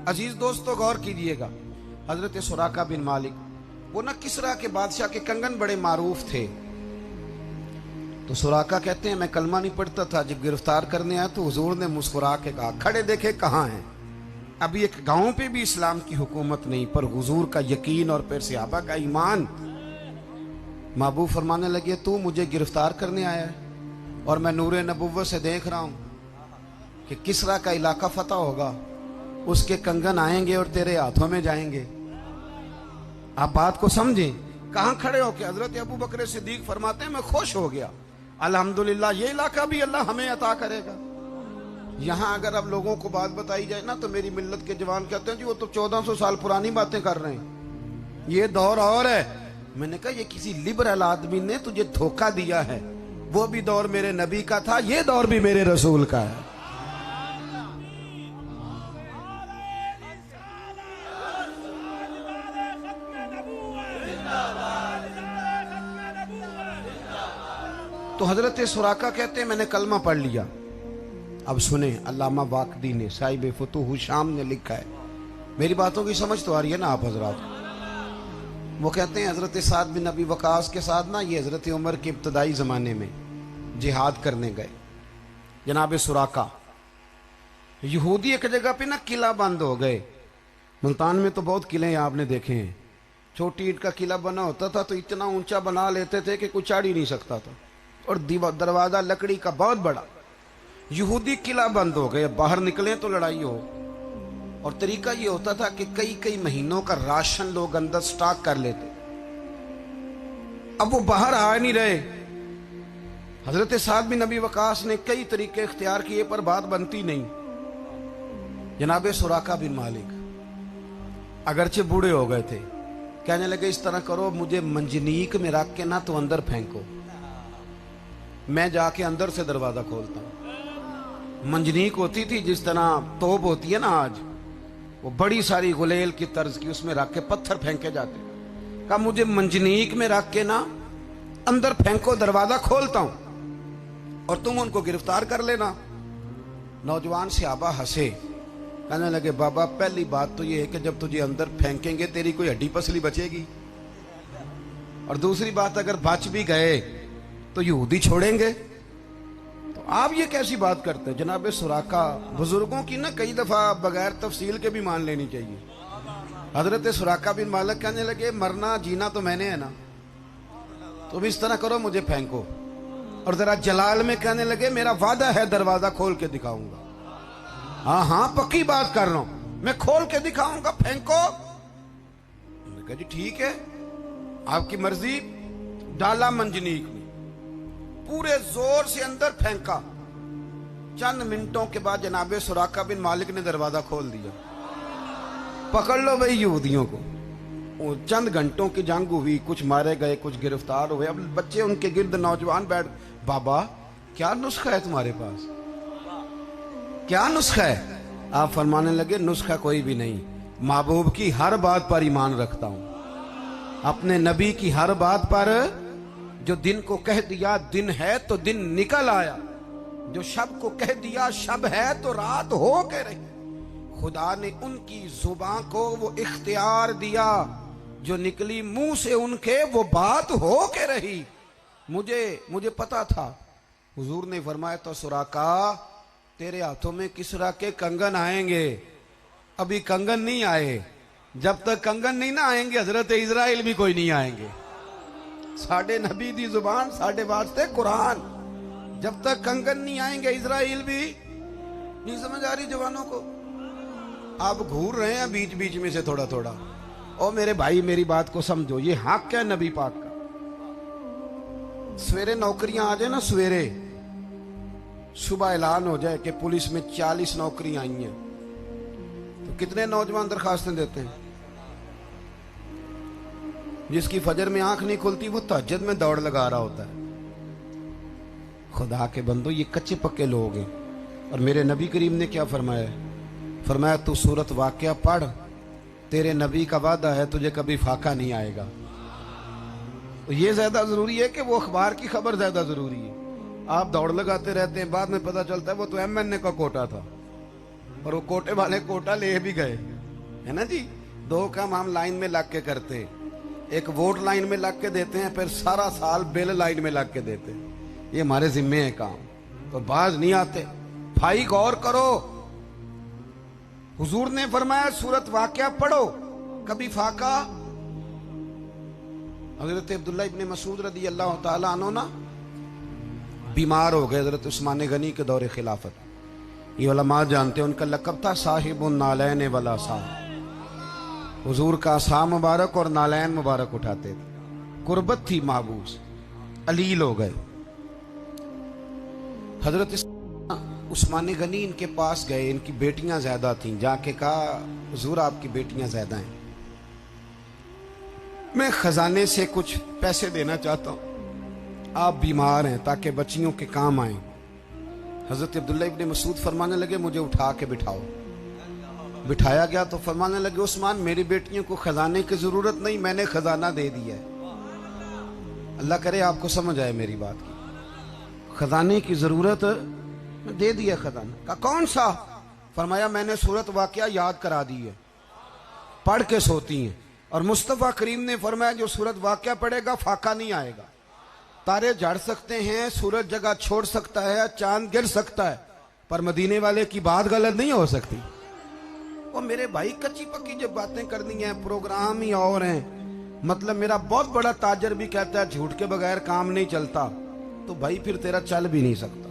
अजीज दोस्तों गौर कीजिएगा, हजरत सुराका बिन मालिक वो ना किसरा के बादशाह के कंगन बड़े मारूफ थे। तो सुराका कहते हैं मैं कलमा नहीं पढ़ता था, जब गिरफ्तार करने आया तो हुजूर ने मुस्कुरा के कहा खड़े देखे कहाँ हैं। अभी एक गांव पे भी इस्लाम की हुकूमत नहीं, पर हुजूर का यकीन और फिर सहाबा का ईमान। महबूब फरमाने लगे तू मुझे गिरफ्तार करने आया है और मैं नूरे नबुव्वत से देख रहा हूं कि किसरा का इलाका फतह होगा, उसके कंगन आएंगे और तेरे हाथों में जाएंगे। आप बात को समझें। कहां खड़े हो के हजरत अबू बकर सिद्दीक फरमाते हैं मैं खुश हो गया, अल्हम्दुलिल्लाह ये इलाका भी अल्लाह हमें अता करेगा। यहां अगर अब लोगों को बात बताई जाए ना तो मेरी मिल्लत के जवान कहते हैं जी वो तो 1400 साल पुरानी बातें कर रहे हैं, ये दौर और है। मैंने कहा ये किसी लिबरल आदमी ने तुझे धोखा दिया है, वो भी दौर मेरे नबी का था, ये दौर भी मेरे रसूल का है। तो हजरत सुराका कहते हैं मैंने कलमा पढ़ लिया। अब सुने, अल्लामा वाकदी ने साहिब फुतूह शाम ने लिखा है, मेरी बातों की समझ तो आ रही है ना आप हजरात। वो कहते हैं हजरत साद बिन अबी वकास के साथ ना ये हजरत उमर के इब्तदाई जमाने में जिहाद करने गए। जनाब सुराका यहूदी एक जगह पे ना किला बंद हो गए। मुल्तान में तो बहुत किले आपने देखे हैं, छोटी ईंट का किला बना होता था तो इतना ऊंचा बना लेते थे कि कोई चढ़ ही नहीं सकता था, और दरवाजा लकड़ी का बहुत बड़ा। यहूदी किला बंद हो गए, बाहर निकले तो लड़ाई हो। और तरीका ये होता था कि कई कई महीनों का राशन लोग अंदर स्टॉक कर लेते। अब वो बाहर आ नहीं रहे। हजरत साद बिन नबी वकास ने कई तरीके इख्तियार किए पर बात बनती नहीं। जनाब सुराका बिन मालिक अगरचे बूढ़े हो गए थे, कहने लगे इस तरह करो मुझे मंजनीक में रख के ना तो अंदर फेंको, मैं जाके अंदर से दरवाजा खोलता हूं। मंजनीक होती थी जिस तरह तोप होती है ना आज, वो बड़ी सारी गुलेल की तर्ज की, उसमें रख के पत्थर फेंके जाते। कहा मुझे मंजनीक में रख के ना अंदर फेंको, दरवाजा खोलता हूं और तुम उनको गिरफ्तार कर लेना। नौजवान सहाबा हंसे, कहने लगे बाबा पहली बात तो ये है कि जब तुझे अंदर फेंकेंगे तेरी कोई हड्डी पसली बचेगी, और दूसरी बात अगर बच भी गए तो यहूदी छोड़ेंगे। तो आप ये कैसी बात करते हैं। जनाब सुराका बुजुर्गों की ना कई दफा बगैर तफसील के भी मान लेनी चाहिए। हजरत सुराका बिन मालिक कहने लगे मरना जीना तो मैंने है ना, तुम इस तरह करो मुझे फेंको। और जरा जलाल में कहने लगे मेरा वादा है दरवाजा खोल के दिखाऊंगा। हाँ हाँ पक्की बात कर रहा हूं, मैं खोल के दिखाऊंगा, फेंको। मैंने कहा जी ठीक है आपकी मर्जी। डाला मंजनीक में, पूरे जोर से अंदर फेंका। चंद मिनटों के बाद जनाबे सुराका बिन मालिक ने दरवाजा खोल दिया। पकड़ लो भाई यहूदियों को। चंद घंटों की जंग हुई, कुछ मारे गए कुछ गिरफ्तार हुए। अब बच्चे उनके गिर्द नौजवान बैठ, बाबा क्या नुस्खा है तुम्हारे पास, क्या नुस्खा है। आप फरमाने लगे नुस्खा कोई भी नहीं, महबूब की हर बात पर ईमान रखता हूं, अपने नबी की हर बात पर। जो दिन को कह दिया दिन है तो दिन निकल आया, जो शब को कह दिया शब है तो रात हो के रही। खुदा ने उनकी जुबान को वो इख्तियार दिया, जो निकली मुंह से उनके वो बात हो के रही। मुझे पता था। हुजूर ने फरमाया तो सुराका तेरे हाथों में किसरा के कंगन आएंगे। अभी कंगन नहीं आए, जब तक कंगन नहीं ना आएंगे हजरत इजराइल भी कोई नहीं आएंगे। साढ़े नबी दी जुबान साढ़े वास्ते कुरान, जब तक कंगन नहीं आएंगे इजराइल भी नहीं। समझ आ रही जवानों को। आप घूर रहे हैं बीच बीच में से थोड़ा थोड़ा। ओ मेरे भाई मेरी बात को समझो, ये हक क्या नबी पाक का। सवेरे नौकरियां आ जाए ना, सवेरे सुबह ऐलान हो जाए कि पुलिस में 40 नौकरियां आई हैं, तो कितने नौजवान दरखास्तें देते हैं। जिसकी फजर में आंख नहीं खुलती वो तहज्जुद में दौड़ लगा रहा होता है। खुदा के बंदो ये कच्चे पक्के लोग हैं। और मेरे नबी करीम ने क्या फरमाया, फरमाया तू सूरत वाक़या पढ़, तेरे नबी का वादा है तुझे कभी फाका नहीं आएगा। तो ये ज्यादा जरूरी है कि वो अखबार की खबर ज्यादा जरूरी है। आप दौड़ लगाते रहते हैं, बाद में पता चलता है वो तो MNA का कोटा था और वो कोटे वाले कोटा ले भी गए। है ना जी। दो काम हम लाइन में लग के करते हैं, एक वोट लाइन में लग के देते हैं, फिर सारा साल बिल लाइन में लग के देते हैं। ये हमारे जिम्मे है काम, तो बाज नहीं आते। भाई गौर करो, हुजूर ने फरमाया सूरत वाक़या पढ़ो, कभी फाका। हजरत अब्दुल्ला इब्ने मसूद रदी अल्लाह ताला अन्हु ना बीमार हो गए हजरत उस्मान गनी के दौरे खिलाफत। ये उलमा जानते हैं, उनका लक़ब था साहिबुन नालैन वला सा। हुजूर का सा मुबारक और नालैन मुबारक उठाते थे। कुर्बत थी महबूस, अलील हो गए। हजरत उस्मान गनी इनके पास गए, इनकी बेटियां ज्यादा थीं। जाके कहा हुजूर आपकी बेटियां ज्यादा हैं, मैं खजाने से कुछ पैसे देना चाहता हूं, आप बीमार हैं, ताकि बच्चियों के काम आए। हजरत अब्दुल्ला इब्ने मसूद फरमाने लगे मुझे उठा के बिठाओ। बिठाया गया तो फरमाने लगे उस्मान मेरी बेटियों को खजाने की जरूरत नहीं, मैंने खजाना दे दिया है। अल्लाह करे आपको समझ आए मेरी बात की। खजाने की जरूरत दे दिया खजाना का। कौन सा? फरमाया मैंने सूरत वाक़या याद करा दी है, पढ़ के सोती हैं। और मुस्तफ़ा करीम ने फरमाया जो सूरत वाक़या पढ़ेगा फाका नहीं आएगा। तारे झड़ सकते हैं, सूरज जगह छोड़ सकता है, चांद गिर सकता है, पर मदीने वाले की बात गलत नहीं हो सकती। और मेरे भाई कच्ची पक्की जब बातें करनी है, प्रोग्राम ही और हैं। मतलब मेरा बहुत बड़ा ताजर भी कहता है झूठ के बगैर काम नहीं चलता, तो भाई फिर तेरा चल भी नहीं सकता,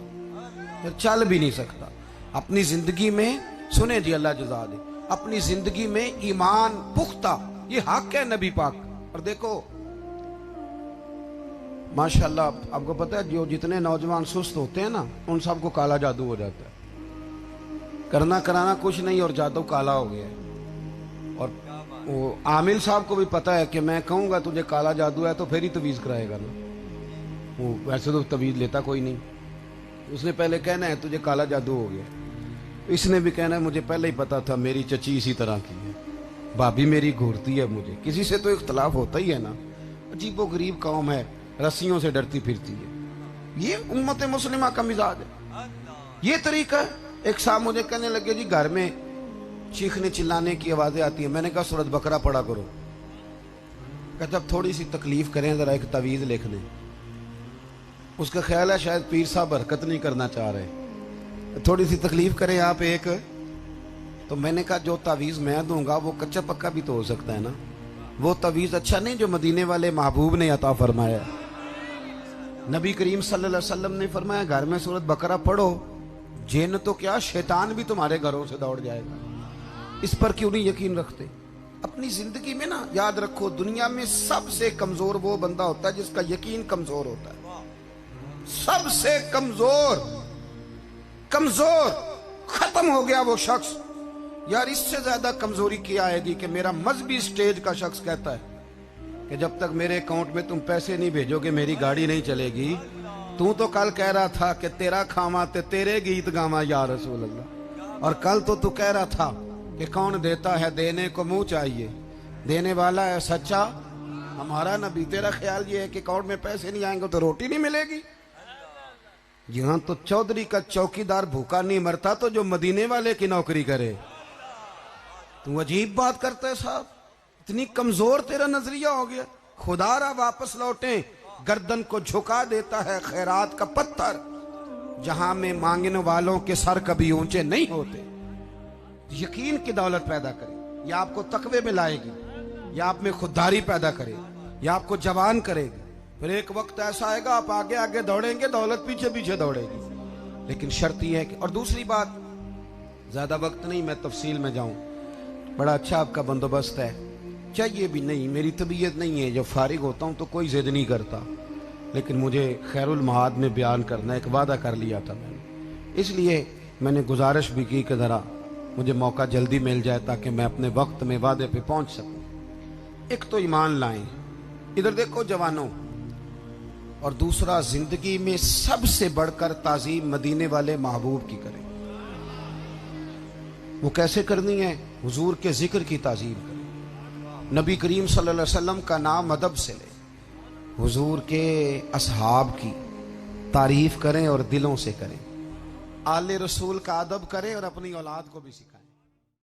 फिर चल भी नहीं सकता। अपनी जिंदगी में सुने जी अल्लाह जज़ा दे, अपनी जिंदगी में ईमान पुख्ता, ये हक है नबी पाक। और देखो माशाल्लाह, आपको पता है जो जितने नौजवान सुस्त होते हैं ना, उन सबको काला जादू हो जाता है। करना कराना कुछ नहीं और जादू काला हो गया है। और वो आमिल साहब को भी पता है कि मैं कहूंगा तुझे काला जादू है तो फिर ही तवीज़ कराएगा ना। वो वैसे तो तवीज़ लेता कोई नहीं, उसने पहले कहना है तुझे काला जादू हो गया। इसने भी कहना है मुझे पहले ही पता था, मेरी चची इसी तरह की है, भाभी मेरी घूरती है मुझे। किसी से तो इख्तलाफ होता ही है ना। अजीबो गरीब कौम है, रस्सियों से डरती फिरती है। ये उम्मत मुस्लिमा का मिजाज है, ये तरीका है। एक साहब मुझे कहने लगे जी घर में चीखने चिल्लाने की आवाजें आती है। मैंने कहा सूरत बकरा पढ़ा करो। कहते अब थोड़ी सी तकलीफ करें, जरा एक तवीज़ लिख दें। उसका ख्याल है शायद पीर साहब हरकत नहीं करना चाह रहे, थोड़ी सी तकलीफ करें आप एक। तो मैंने कहा जो तावीज़ मैं दूंगा वो कच्चा पक्का भी तो हो सकता है ना। वो तावीज़ अच्छा नहीं जो मदीने वाले महबूब ने अता फरमाया। नबी करीम सल्लल्लाहु अलैहि वसल्लम ने फरमाया घर में सूरत बकरा पढ़ो, जिन तो क्या शैतान भी तुम्हारे घरों से दौड़ जाएगा। इस पर क्यों नहीं यकीन रखते? अपनी जिंदगी में ना याद रखो, दुनिया में सबसे कमजोर वो बंदा होता है जिसका यकीन कमजोर होता है। सबसे कमजोर खत्म हो गया वो शख्स। यार इससे ज्यादा कमजोरी क्या आएगी कि मेरा मजहबी स्टेज का शख्स कहता है कि जब तक मेरे अकाउंट में तुम पैसे नहीं भेजोगे मेरी गाड़ी नहीं चलेगी। तू तो कल कह रहा था कि तेरा खामा ते तेरे गीत गावा या रसूल अल्लाह, और कल तो तू कह रहा था कि कौन देता है देने को मुंह चाहिए, देने वाला है सच्चा हमारा नबी। तेरा ख्याल ये है कि अकाउंट में पैसे नहीं आएंगे तो रोटी नहीं मिलेगी। यहां तो चौधरी का चौकीदार भूखा नहीं मरता तो जो मदीने वाले की नौकरी करे। तू अजीब बात करता है साहब, इतनी कमजोर तेरा नजरिया हो गया। खुदारा वापस लौटे, गर्दन को झुका देता है खैरात का पत्थर, जहां में मांगने वालों के सर कभी ऊंचे नहीं होते। यकीन की दौलत पैदा करे, या आपको तकवे में लाएगी, या आप में खुददारी पैदा करे, या आपको जवान करेगी। फिर एक वक्त ऐसा आएगा आप आगे आगे दौड़ेंगे, दौलत पीछे पीछे दौड़ेगी। लेकिन शर्त यह है कि, और दूसरी बात, ज्यादा वक्त नहीं मैं तफसील में जाऊं, बड़ा अच्छा आपका बंदोबस्त है, चाहिए भी नहीं। मेरी तबीयत नहीं है, जब फारिग होता हूं तो कोई जिद नहीं करता, लेकिन मुझे खैरुल महाद में बयान करना एक वादा कर लिया था मैंने, इसलिए मैंने गुजारिश भी की कि ज़रा मुझे मौका जल्दी मिल जाए ताकि मैं अपने वक्त में वादे पे पहुंच सकूं। एक तो ईमान लाएं, इधर देखो जवानों, और दूसरा जिंदगी में सबसे बढ़कर ताजीम मदीने वाले महबूब की करें। वो कैसे करनी है? हुजूर के जिक्र की ताजीम करें, नबी करीम सल्लल्लाहु अलैहि वसल्लम का नाम अदब से ले, हुजूर के असहाब की तारीफ करें और दिलों से करें, आले रसूल का अदब करें और अपनी औलाद को भी सिखाएं।